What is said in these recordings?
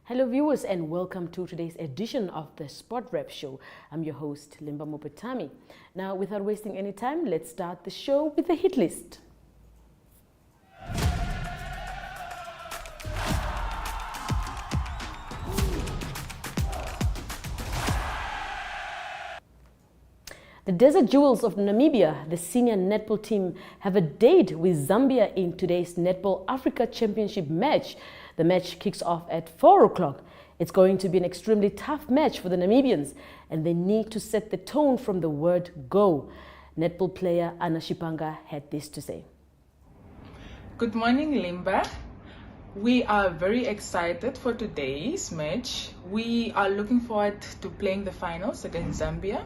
Hello viewers and welcome to today's edition of the Sport Rep Show. I'm your host, Limba Mopetami. Now, without wasting any time, let's start the show with the hit list. The Desert Jewels of Namibia, the senior netball team, have a date with Zambia in today's Netball Africa Championship match. The match kicks off at 4 o'clock. It's going to be an extremely tough match for the Namibians, and they need to set the tone from the word go. Netball player Anna Shipanga had this to say. Good morning, Limba. We are very excited for today's match. We are looking forward to playing the finals against Zambia.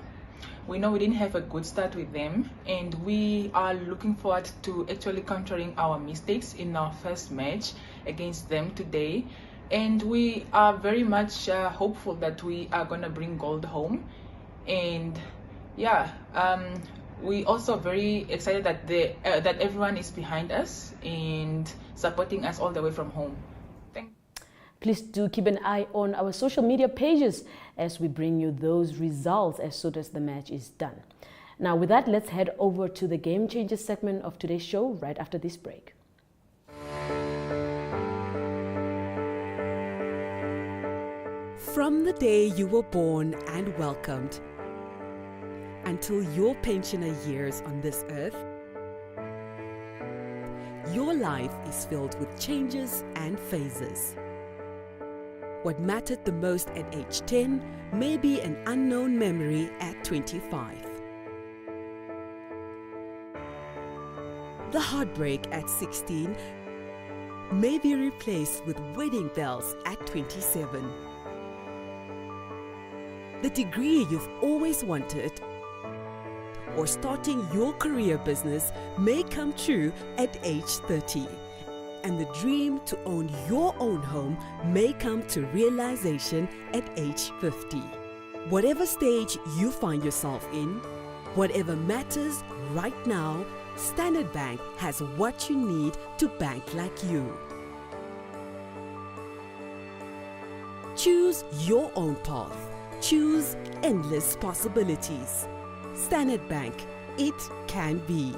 We know we didn't have a good start with them, and we are looking forward to actually countering our mistakes in our first match against them today. And we are very much hopeful that we are going to bring gold home. And we also very excited that that everyone is behind us and supporting us all the way from home. Please do keep an eye on our social media pages as we bring you those results as soon as the match is done. Now with that, let's head over to the Game Changers segment of today's show right after this break. From the day you were born and welcomed until your pensioner years on this earth, your life is filled with changes and phases. What mattered the most at age 10 may be an unknown memory at 25. The heartbreak at 16 may be replaced with wedding bells at 27. The degree you've always wanted or starting your career business may come true at age 30. And the dream to own your own home may come to realization at age 50. Whatever stage you find yourself in, whatever matters right now, Standard Bank has what you need to bank like you. Choose your own path. Choose endless possibilities. Standard Bank, it can be.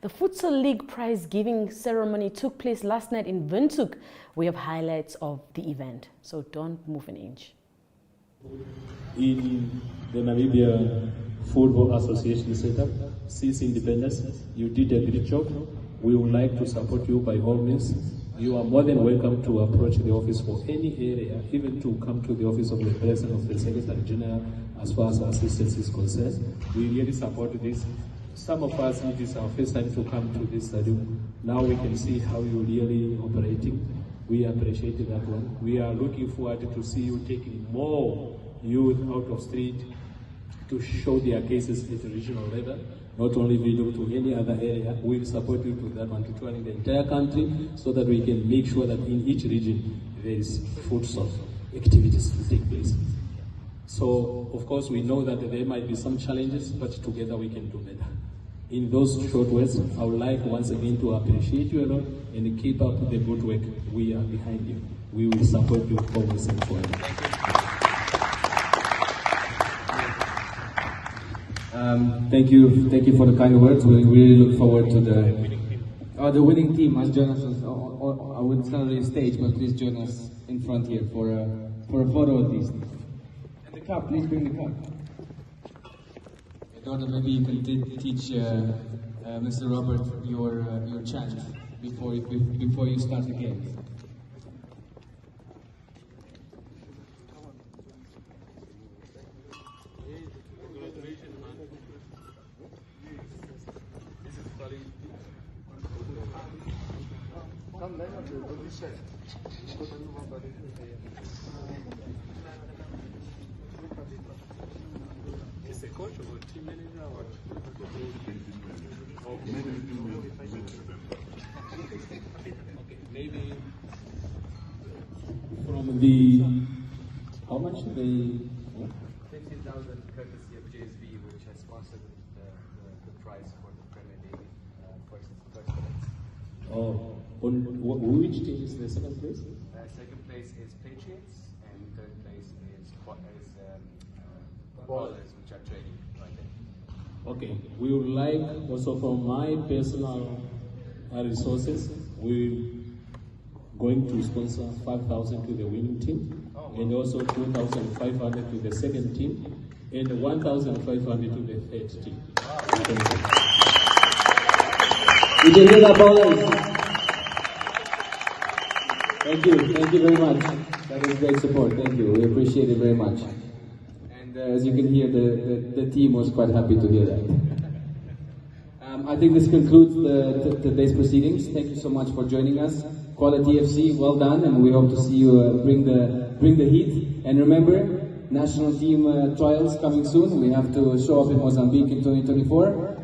The Futsal League prize giving ceremony took place last night in Windhoek. We have highlights of the event, so don't move an inch. In the Namibia Football Association setup, since independence, you did a great job. We would like to support you by all means. You are more than welcome to approach the office for any area, even to come to the office of the President of the Secretary General as far as assistance is concerned. We really support this. Some of us, it is our first time to come to this stadium. Now we can see how you're really operating. We appreciate that one. We are looking forward to see you taking more youth out of street to show their cases at the regional level, not only Windhoek to any other area. We'll support you to that one, to touring the entire country so that we can make sure that in each region there is futsal activities to take place. So, of course, we know that there might be some challenges, but together we can do better. In those short words, I would like once again to appreciate you a lot and keep up the good work. We are behind you. We will support you always and forever. Thank you for the kind words. We really look forward to the winning team. Must join us. I would stand on the stage, but please join us in front here for a photo at least. And the cup, please bring the cup. Eduardo, maybe you can teach Mr. Robert your chant before you start the game. Maybe from the, how much? much? 15,000 courtesy of JSV, which has sponsored the prize for the Premier League first place. Oh, which team is the second place? Second place is Patriots, and third place is Ballers, which are trading right there. Okay, we would like also from my personal resources, we're going to sponsor 5,000 to the winning team, and also 2,500 to the second team, and 1,500 to the third team. You can hear that, Ballers. Thank you very much. That is great support. Thank you. We appreciate it very much. And as you can hear, the team was quite happy to hear that. I think this concludes today's proceedings. Thank you so much for joining us. Quality FC, well done, and we hope to see you bring the heat. And remember, national team trials coming soon. We have to show up in Mozambique in 2024.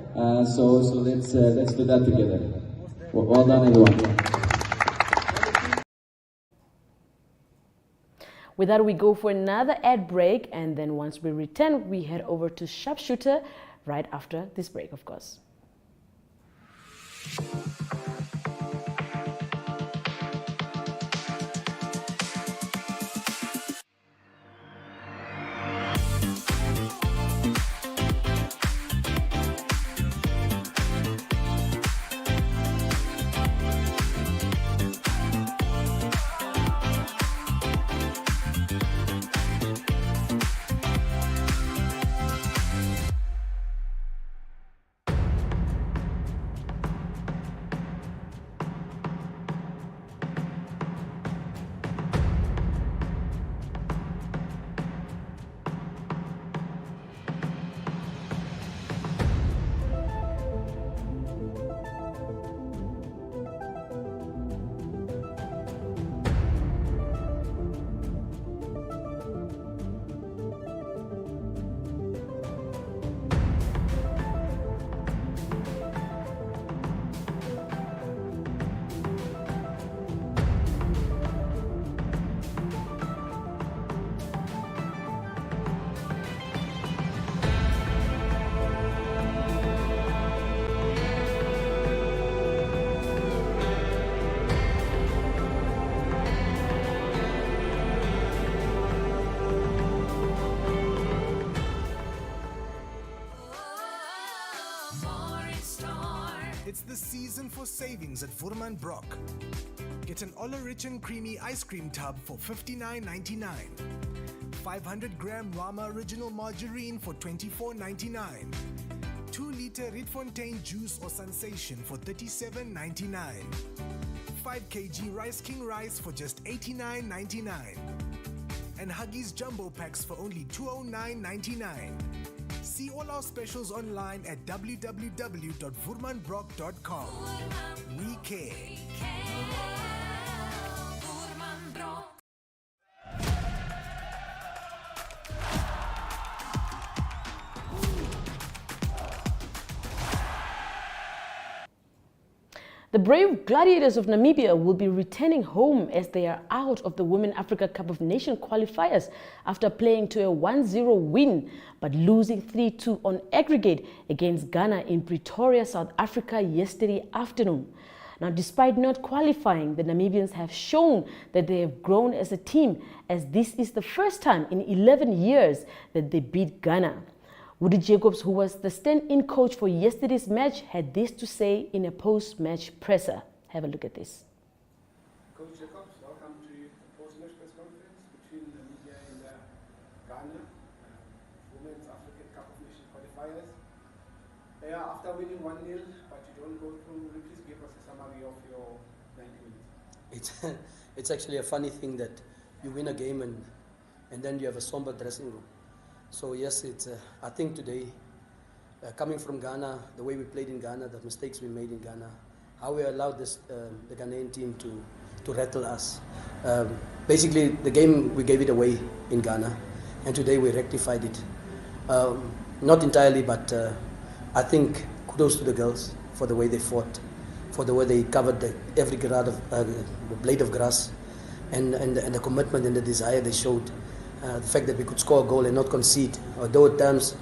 So let's do that together. Well done, everyone. With that, we go for another ad break, and then once we return, we head over to Sharpshooter right after this break, of course. It's the season for savings at Woermann Brock. Get an Ola-Rich and Creamy ice cream tub for $59.99. 500-gram Rama Original Margarine for $24.99. 2-liter Rietfontein Juice or Sensation for $37.99. 5 kg Rice King Rice for just $89.99. And Huggies Jumbo Packs for only $209.99. See all our specials online at www.woermannbrock.com. We care. The brave Gladiators of Namibia will be returning home as they are out of the Women Africa Cup of Nations qualifiers after playing to a 1-0 win but losing 3-2 on aggregate against Ghana in Pretoria, South Africa yesterday afternoon. Now, despite not qualifying, the Namibians have shown that they have grown as a team, as this is the first time in 11 years that they beat Ghana. Woody Jacobs, who was the stand-in coach for yesterday's match, had this to say in a post-match presser. Have a look at this. Coach Jacobs, welcome to the post-match press conference between Namibia and Ghana, Women's African Cup of Nations qualifiers. After winning 1-0, but you don't go through, please give us a summary of your 90 minutes. It's actually a funny thing that you win a game and then you have a somber dressing room. So yes, it's. I think today, coming from Ghana, the way we played in Ghana, the mistakes we made in Ghana, how we allowed the Ghanaian team to rattle us. Basically, the game we gave it away in Ghana, and today we rectified it. Not entirely, but I think kudos to the girls for the way they fought, for the way they covered every blade of grass, and the commitment and the desire they showed. The fact that we could score a goal and not concede, although at times,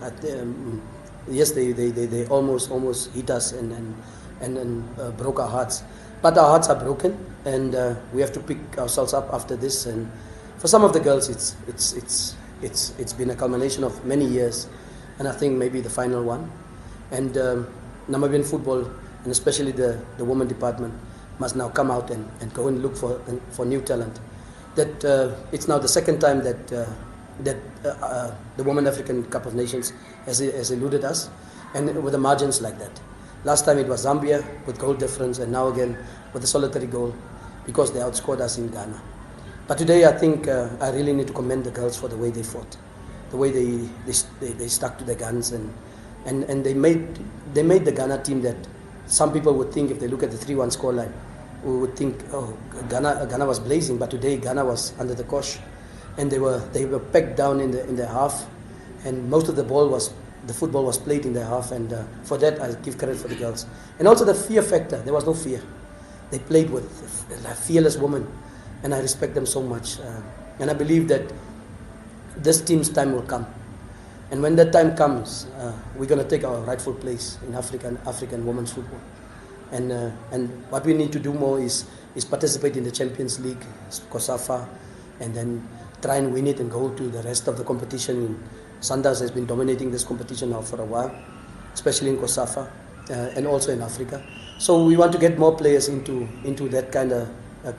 yes, they almost hit us and broke our hearts. But our hearts are broken, and we have to pick ourselves up after this. And for some of the girls, it's been a culmination of many years, and I think maybe the final one. And Namibian football, and especially the women department, must now come out and go and look for new talent. That it's now the second time that the Women African Cup of Nations has eluded us, and with the margins like that. Last time it was Zambia with goal difference, and now again with a solitary goal because they outscored us in Ghana. But today I think I really need to commend the girls for the way they fought, the way they stuck to their guns, and they made the Ghana team that some people would think, if they look at the 3-1 scoreline, we would think, oh, Ghana was blazing, but today Ghana was under the cosh, and they were pegged down in their half, and most of the football was played in their half, and for that I give credit for the girls. And also the fear factor, there was no fear. They played with fearless women, and I respect them so much. And I believe that this team's time will come. And when that time comes, we're going to take our rightful place in African women's football. And what we need to do more is participate in the Champions League, COSAFA, and then try and win it and go to the rest of the competition. Sanders has been dominating this competition now for a while, especially in COSAFA and also in Africa. So we want to get more players into that kind of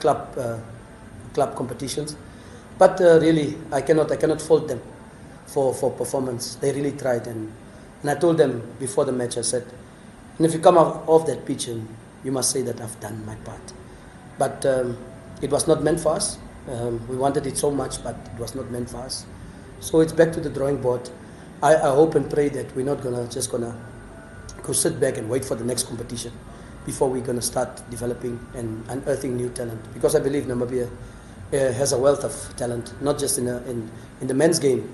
club competitions. But really, I cannot fault them for performance. They really tried, and I told them before the match, I said, and if you come off that pitch, and you must say that I've done my part. But it was not meant for us. We wanted it so much, but it was not meant for us. So it's back to the drawing board. I hope and pray that we're not just gonna go sit back and wait for the next competition before we're gonna start developing and unearthing new talent. Because I believe Namibia has a wealth of talent, not just in the men's game,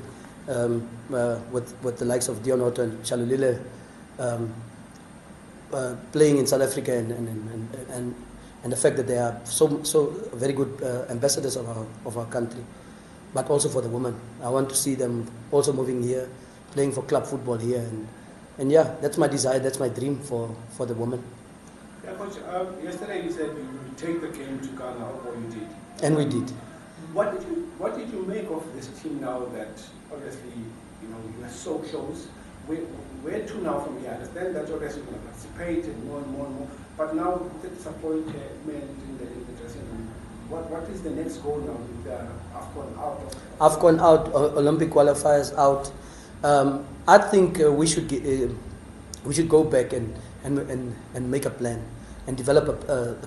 with the likes of Dion Otto and Shalulile playing in South Africa, and the fact that they are so very good ambassadors of our country, but also for the women. I want to see them also moving here, playing for club football here, and yeah, that's my desire, that's my dream for the women. Yeah, Coach, yesterday you said you would take the game to Ghana, or you did. And we did. What did you make of this team now that obviously you are so close? Where to now from here? I understand that obviously you're going to participate and more and more and more, but now the disappointment in the dressing room. What is the next goal now with AFCON out? AFCON out, Olympic qualifiers out. I think we should go back and make a plan and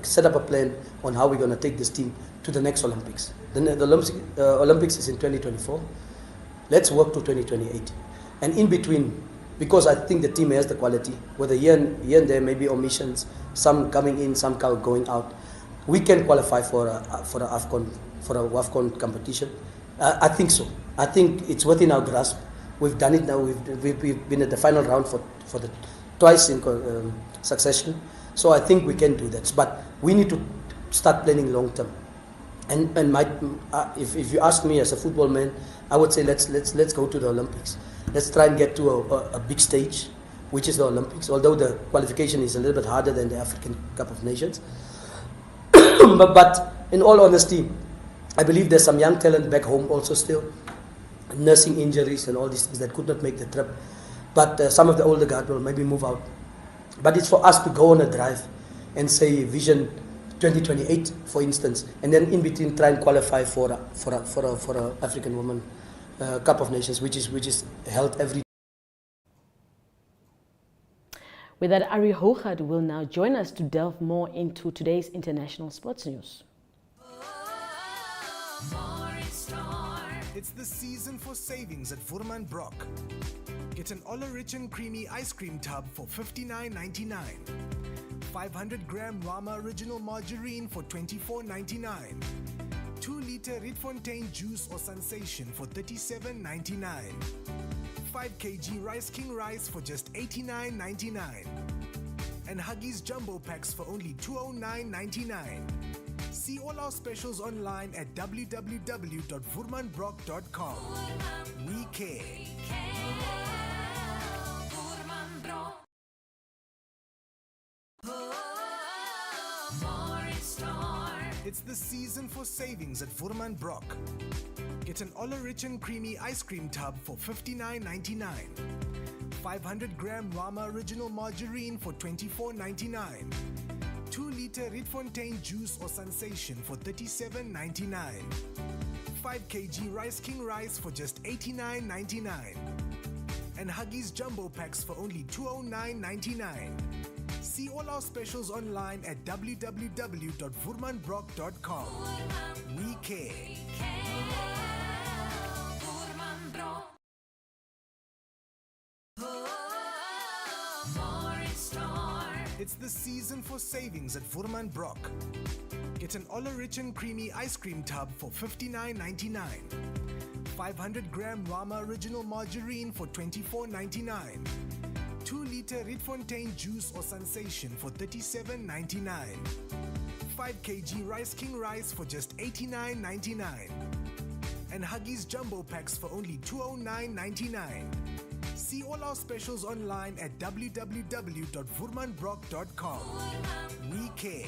set up a plan on how we're going to take this team to the next Olympics. The Olympics is in 2024. Let's work to 2028. And in between, because I think the team has the quality, whether here and there may be omissions, some coming in, some going out, we can qualify for a WAFCON competition. I think so. I think it's within our grasp. We've done it now. We've been at the final round for the twice in succession. So I think we can do that. But we need to start planning long term. And if you ask me as a football man, I would say let's go to the Olympics. Let's try and get to a big stage, which is the Olympics. Although the qualification is a little bit harder than the African Cup of Nations. but in all honesty, I believe there's some young talent back home also still, nursing injuries and all these things that could not make the trip. But some of the older guard will maybe move out. But it's for us to go on a drive and say Vision 2028, for instance, and then in between try and qualify for a African Women Cup of Nations, which is held every. With that, Ari Hougaard will now join us to delve more into today's international sports news. It's the season for savings at Vurman Brock. Get an Ola-Rich and Creamy ice cream tub for $59.99. 500-gram Rama Original Margarine for $24.99. 2-liter Rietfontein Juice or Sensation for $37.99. 5 kg Rice King Rice for just $89.99. And Huggies Jumbo Packs for only $209.99. See all our specials online at www.voermanbrock.com. We care. It's the season for savings at Voerman Brock. Get an Rich and Creamy ice cream tub for $59.99. 500-gram Rama Original Margarine for $24.99. 2-liter Rietfontein juice or sensation for $37.99. 5 kg Rice King rice for just $89.99. And Huggies Jumbo Packs for only $209.99. See all our specials online at www.voermanbrock.com. We care. It's the season for savings at Voerman Brock. Get an Rich and Creamy ice cream tub for $59.99. 500-gram Rama Original Margarine for $24.99. 2-liter Rietfontein juice or sensation for $37.99. 5 kg Rice King rice for just $89.99. And Huggies Jumbo Packs for only $209.99. See all our specials online at www.voermanbrock.com. We care.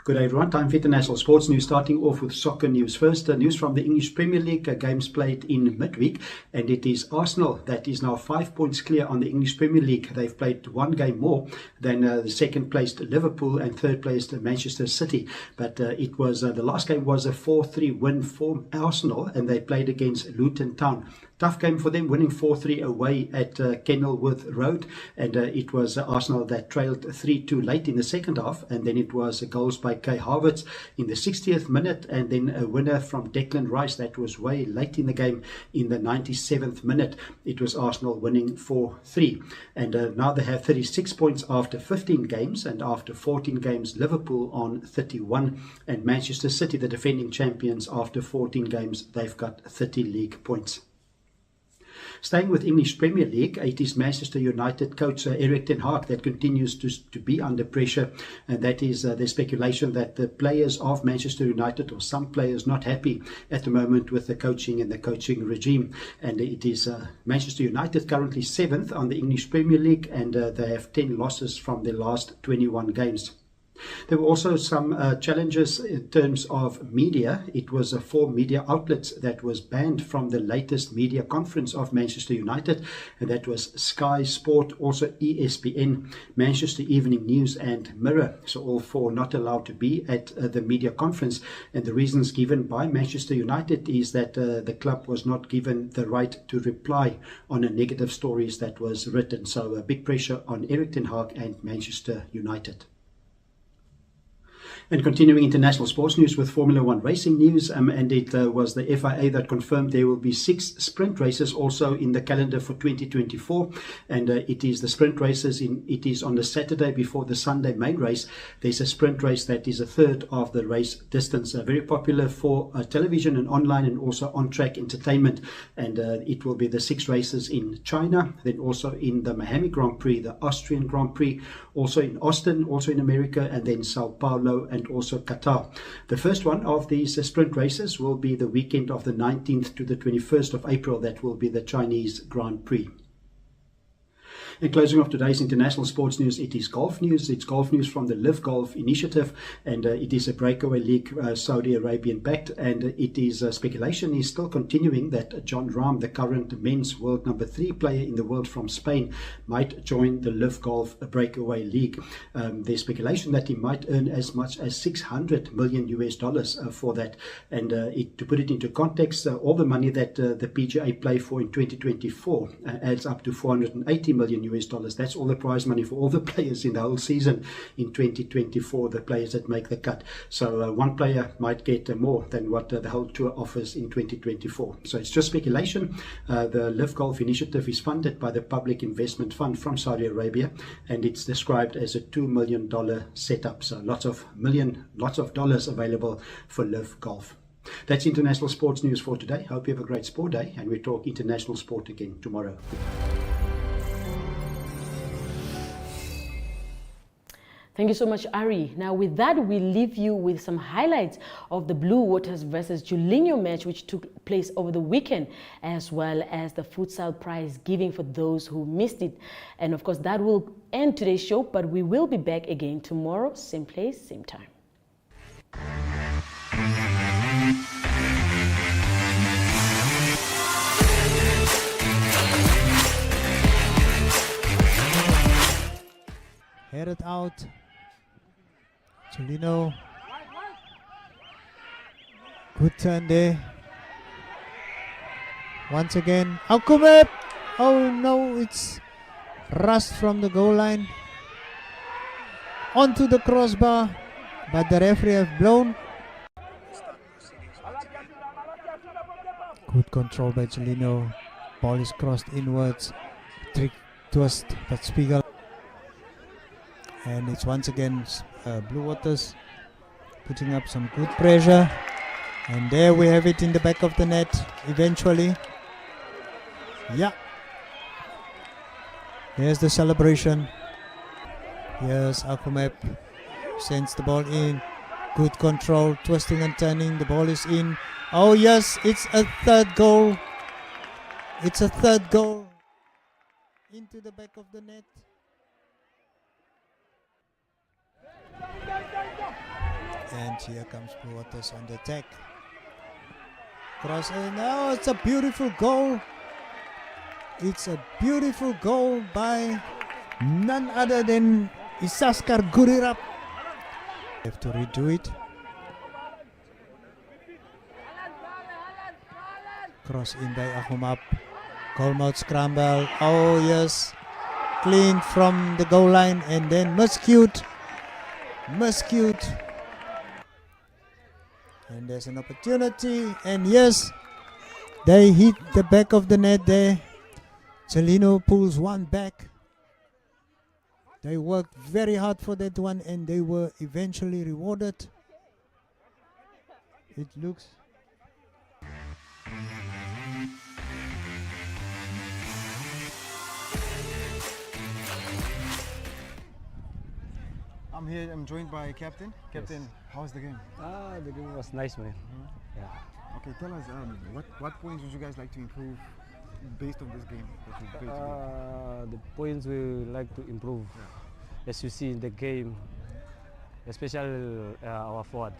Good day everyone, time for international sports news, starting off with soccer news. First, news from the English Premier League, games played in midweek, and it is Arsenal that is now 5 points clear on the English Premier League. They've played one game more than the second placed Liverpool and third placed Manchester City, but it was the last game was a 4-3 win for Arsenal, and they played against Luton Town. Tough game for them, winning 4-3 away at Kenilworth Road, and it was Arsenal that trailed 3-2 late in the second half, and then it was goals by Kai Havertz in the 60th minute, and then a winner from Declan Rice that was way late in the game in the 97th minute. It was Arsenal winning 4-3, and now they have 36 points after 15 games, and after 14 games Liverpool on 31, and Manchester City, the defending champions, after 14 games they've got 30 league points. Staying with English Premier League, it is Manchester United coach Erik ten Hag that continues to be under pressure, and that is the speculation that the players of Manchester United, or some players, not happy at the moment with the coaching and the coaching regime. And it is Manchester United currently 7th on the English Premier League, and they have 10 losses from their last 21 games. There were also some challenges in terms of media. It was 4 media outlets that was banned from the latest media conference of Manchester United, and that was Sky Sport, also ESPN, Manchester Evening News and Mirror. So all 4 not allowed to be at the media conference, and the reasons given by Manchester United is that the club was not given the right to reply on a negative stories that was written. So big pressure on Erik ten Hag and Manchester United. And continuing international sports news with Formula One racing news, and it was the FIA that confirmed there will be 6 sprint races also in the calendar for 2024, and it is the sprint races it is on the Saturday before the Sunday main race. There's a sprint race that is a third of the race distance, very popular for television and online, and also on-track entertainment, and it will be the 6 races in China, then also in the Miami Grand Prix, the Austrian Grand Prix, also in Austin, also in America, and then Sao Paulo and also Qatar. The first one of these sprint races will be the weekend of the 19th to the 21st of April. That will be the Chinese Grand Prix. And closing off today's international sports news, it is golf news. It's golf news from the Live Golf Initiative, and it is a breakaway league, Saudi Arabian backed, and it is speculation is still continuing that Jon Rahm, the current men's world number 3 player in the world from Spain, might join the Live Golf breakaway league. There's speculation that he might earn as much as $600 million for that, and to put it into context, all the money that the PGA play for in 2024 adds up to $480 million US. That's all the prize money for all the players in the whole season in 2024, the players that make the cut. So one player might get more than what the whole tour offers in 2024. So it's just speculation. The Live Golf initiative is funded by the Public Investment Fund from Saudi Arabia, and it's described as a $2 million setup. So lots of dollars available for Live Golf. That's international sports news for today. Hope you have a great sport day, and we talk international sport again tomorrow. Thank you so much, Ari. Now, with that, we leave you with some highlights of the Blue Waters versus Julinho match, which took place over the weekend, as well as the futsal prize giving for those who missed it. And of course, that will end today's show, but we will be back again tomorrow, same place, same time. Headed out. Julinho. Good turn there. Once again. Alkumep. Oh no, it's Rust from the goal line. Onto the crossbar. But the referee have blown. Good control by Julinho. Ball is crossed inwards. Trick twist, but Spiegel. And it's once again Blue Waters putting up some good pressure. And there we have it in the back of the net eventually. Yeah. Here's the celebration. Here's Akumep. Sends the ball in. Good control. Twisting and turning. The ball is in. Oh yes, it's a third goal. It's a third goal. Into the back of the net. And here comes Blue Waters on the attack. Cross, and now it's a beautiful goal. It's a beautiful goal by none other than Isaskar Gurirap. Have to redo it. Cross in by Ahumap. Goalmouth scramble. Oh yes. Clean from the goal line, and then Muscute. And there's an opportunity, and yes, they hit the back of the net there. Julinho pulls one back. They worked very hard for that one, and they were eventually rewarded. It looks... I'm here, I'm joined by Captain. Captain, yes. How's the game? The game was nice, man. Yeah. Okay, tell us, what points would you guys like to improve based on this game that you played today? The points we like to improve, as you see in the game, especially our forward.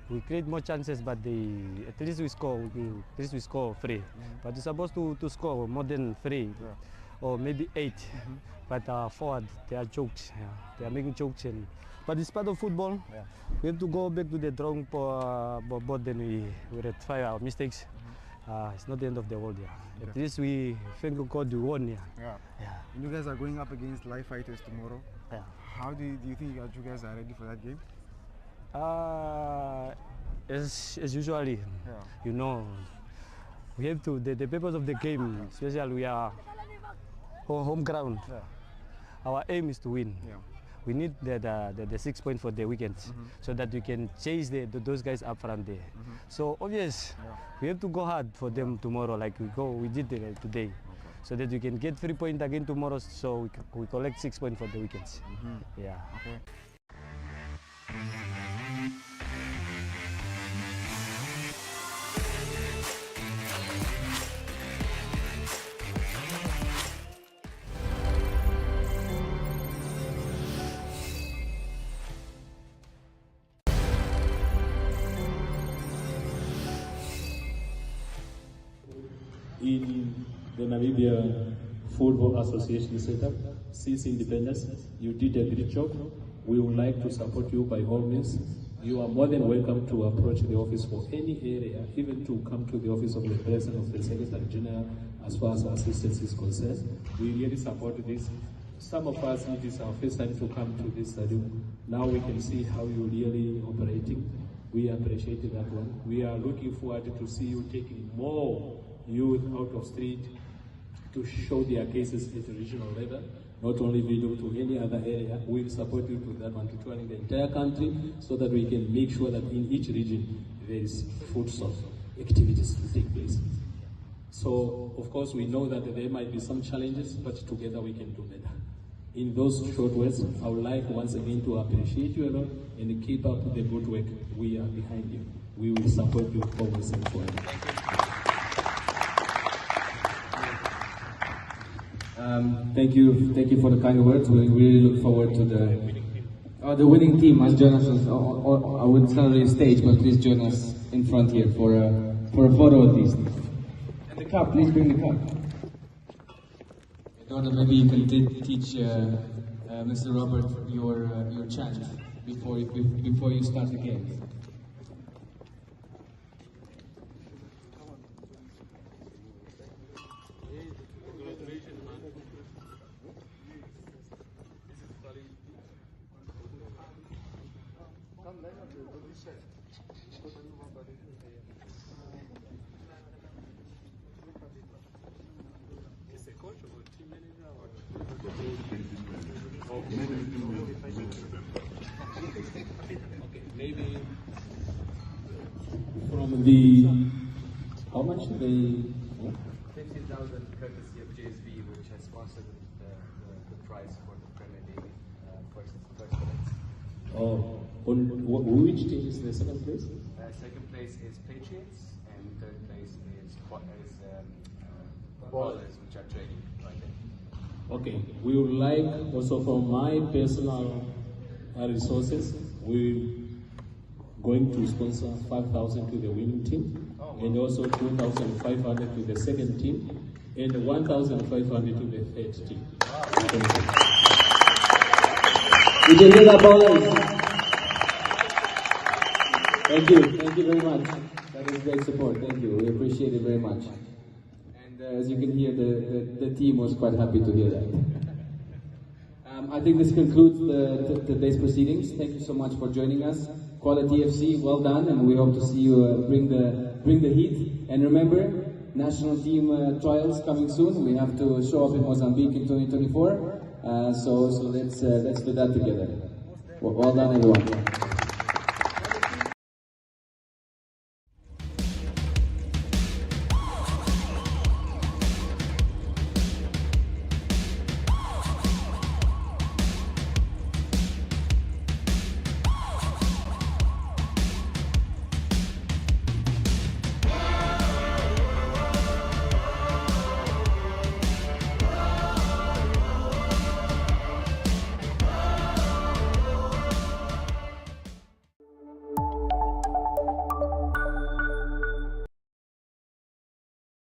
We create more chances, but at least we score. At least we score 3. But we're supposed to score more than 3, or maybe 8. But forward, they are jokes. They are making jokes, but it's part of football. We have to go back to the drawing board. Then we rectify our mistakes. It's not the end of the world. At least we thank God we won. And you guys are going up against live fighters tomorrow. How do you think you guys are ready for that game? As usually, you know, we have to. The purpose of the game, especially we are home ground. Our aim is to win. We need the 6 points for the weekend, so that we can chase those guys up front there. So obvious, we have to go hard for them tomorrow, like we did today, so that we can get 3 points again tomorrow. So we collect 6 points for the weekends. Yeah. Okay. In the Namibia Football Association setup, since independence, you did a great job. We would like to support you by all means. You are more than welcome to approach the office for any area, even to come to the office of the President of the Secretary General as far as assistance is concerned. We really support this. Some of us, it is our first time to come to this stadium. Now we can see how you're really operating. We appreciate that one. We are looking forward to see you taking more youth out of street to show their cases at the regional level, not only Vido to any other area. We'll support you to that one, to touring the entire country, so that we can make sure that in each region there is futsal activities to take place. So, of course, we know that there might be some challenges, but together we can do better. In those short words, I would like once again to appreciate you a lot and keep up the good work. We are behind you. We will support you always and forever. Thank you for the kind words. We really look forward to the winning team must join us. I would not really stage, but please join us in front here for a photo at least. And the cup, please bring the cup. Eduardo, maybe you can teach Mr. Robert your chant before you start the game. Maybe from the, how much do they? 15,000 courtesy of JSV, which has sponsored the prize for the Premier League first place. Oh, which team is the second place? Second place is Patriots, and third place is Ballers, which are training right there. Okay, we would like also from my personal resources, we're going to sponsor 5,000 to the winning team, and also 2,500 to the second team, and 1,500 to the third team. We can hear that, Ballers. Thank you very much. That is great support. Thank you. We appreciate it very much. And as you can hear, the team was quite happy to hear that. I think this concludes today's proceedings. Thank you so much for joining us. Quality FC, well done, and we hope to see you bring the heat. And remember, national team trials coming soon. We have to show up in Mozambique in 2024. So let's do that together. Well done, everyone.